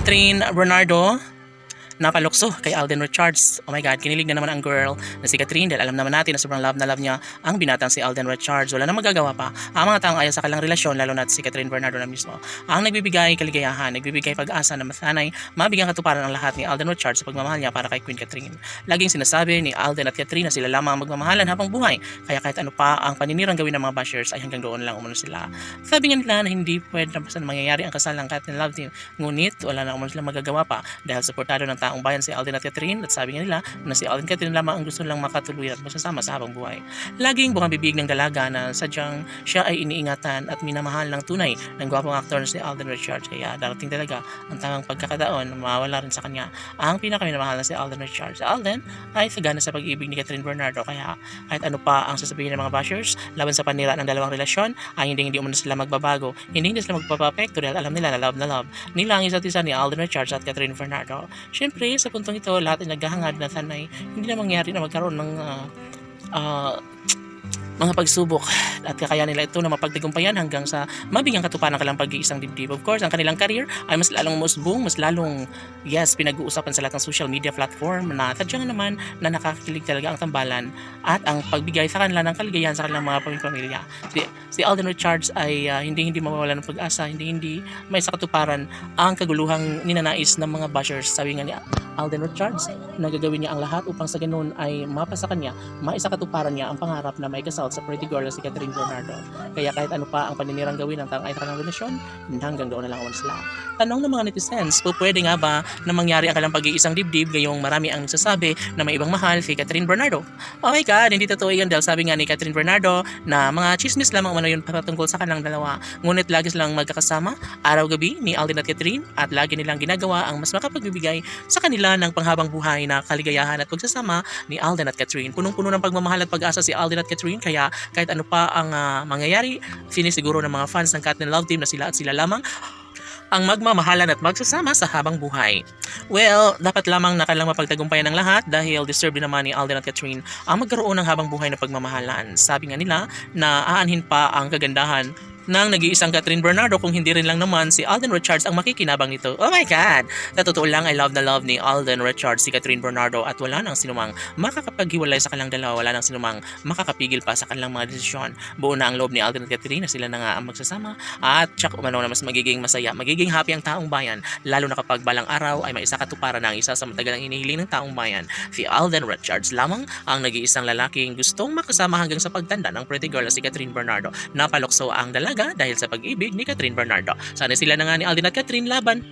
Catherine Bernardo napalukso kay Alden Richards. Oh my God, kinilig na naman ang girl na si Catherine dahil alam naman natin na sobrang love na love niya ang binatang si Alden Richards. Wala na magagawa pa ang mga taong ayaw sa kanilang relasyon, lalo na si Catherine Bernardo na mismo. Ang nagbibigay kaligayahan, nagbibigay pag-asa na masanay, mabigyan katuparan ang lahat ni Alden Richards sa pagmamahal niya para kay Queen Catherine. Laging sinasabi ni Alden at Catherine na sila lamang ang magmamahalan habang buhay. Kaya kahit ano pa ang paninirang gawin ng mga bashers ay hanggang doon lang umano sila. Sabi nga nila na hindi pwede na mangyayari ang kasal ng Cat and Love team. Ngunit wala na umano sila magagawa pa dahil suportado ng taong bayan si Alden at Catherine, at sabi nga nila na si Alden Catherine lamang ang gusto lang makatuloy at magsasama sa habang buhay. Laging bukang bibig ng dalaga na sadyang siya ay iniingatan at minamahal ng tunay ng gwapong aktor na si Alden Richards. Kaya darating talaga ang tamang pagkakataon na mawala rin sa kanya ang pinakaminamahal na si Alden Richards. Si Alden ay sagana sa pag-ibig ni Catherine Bernardo, kaya kahit ano pa ang sasabihin ng mga bashers laban sa panira ng dalawang relasyon ay hindi umano sila magbabago, hindi sila magpapapekto dahil alam nila na love nila ang isa't isa ni Alden Richards at Catherine Bernardo. Siyempre sa puntong ito, lahat ay naghahangad na sanay hindi na mangyari na magkaroon ng mga pagsubok at kaya nila ito na mapagtagumpayan hanggang sa mabigyan katuparan ng kanilang pag-iisang dibdib. Of course, ang kanilang career ay mas lalong musbong, mas lalong pinag-uusapan sa lahat ng social media platform na tadyang naman na nakakilig talaga ang tambalan at ang pagbigay sa kanila ng kaligayahan sa kanilang mga pamilya. Si Alden Richards ay hindi mawawala ng pag-asa, hindi may sa katuparan ang kaguluhang ninanais ng mga bashers. Sabi nga ni Alden Richards na gagawin niya ang lahat upang sa ganun ay mapasa kanya, maisakatuparan niya ang pangarap na may kasal sa pretty girl na si Catherine Bernardo. Kaya kahit ano pa ang paninirang gawin ng taong ay kanilang relasyon, hanggang doon na lang sila. Tanong ng mga netizens, pwede nga ba na mangyari ang kanilang pag-iisang dibdib gayong marami ang nagsasabi na may ibang mahal si Catherine Bernardo? Oh my God, hindi totoo yan dahil sabi nga ni Catherine Bernardo na mga chismis lamang umano yun patungkol sa kanilang dalawa. Ngunit lagi silang magkakasama araw-gabi ni Alden at Catherine at lagi nilang ginagawa ang mas makapagbibigay sa kanila ng panghabang buhay na kaligayahan at pagsasama ni Alden at Catherine. Punong-puno ng pagmamahal at pag-asa si Alden at Catherine, kaya kahit ano pa ang mangyayari, sinisiguro ng mga fans ng Cat and Love team na sila at sila lamang ang magmamahalan at magsasama sa habang buhay. Well, dapat lamang na kailang mapagtagumpayan ng lahat dahil deserve din naman ni Alden at Catherine ang magkaroon ng habang buhay na pagmamahalan. Sabi nga nila na aanhin pa ang kagandahan ng nag-iisang Catherine Bernardo kung hindi rin lang naman si Alden Richards ang makikinabang nito. Oh my God! Sa totoo lang, I love na love ni Alden Richards si Catherine Bernardo at wala nang sinumang makakapaghiwalay sa kanilang dalawa, wala nang sinumang makakapigil pa sa kanilang mga desisyon. Buo na ang loob ni Alden at Catherine na sila na nga ang magsasama at tsak umano na mas magiging masaya, magiging happy ang taong bayan, lalo na kapag balang araw ay maisakatuparan na ang isa sa matagal ang inihiling ng taong bayan. Si Alden Richards lamang ang nag-iisang lalaking gustong makasama hanggang sa pagtanda ng pretty girl na si Catherine Bernardo. Napalukso ang dalaga dahil sa pag-ibig ni Catherine Bernardo. Sana sila na nga ni Alden at Catherine laban.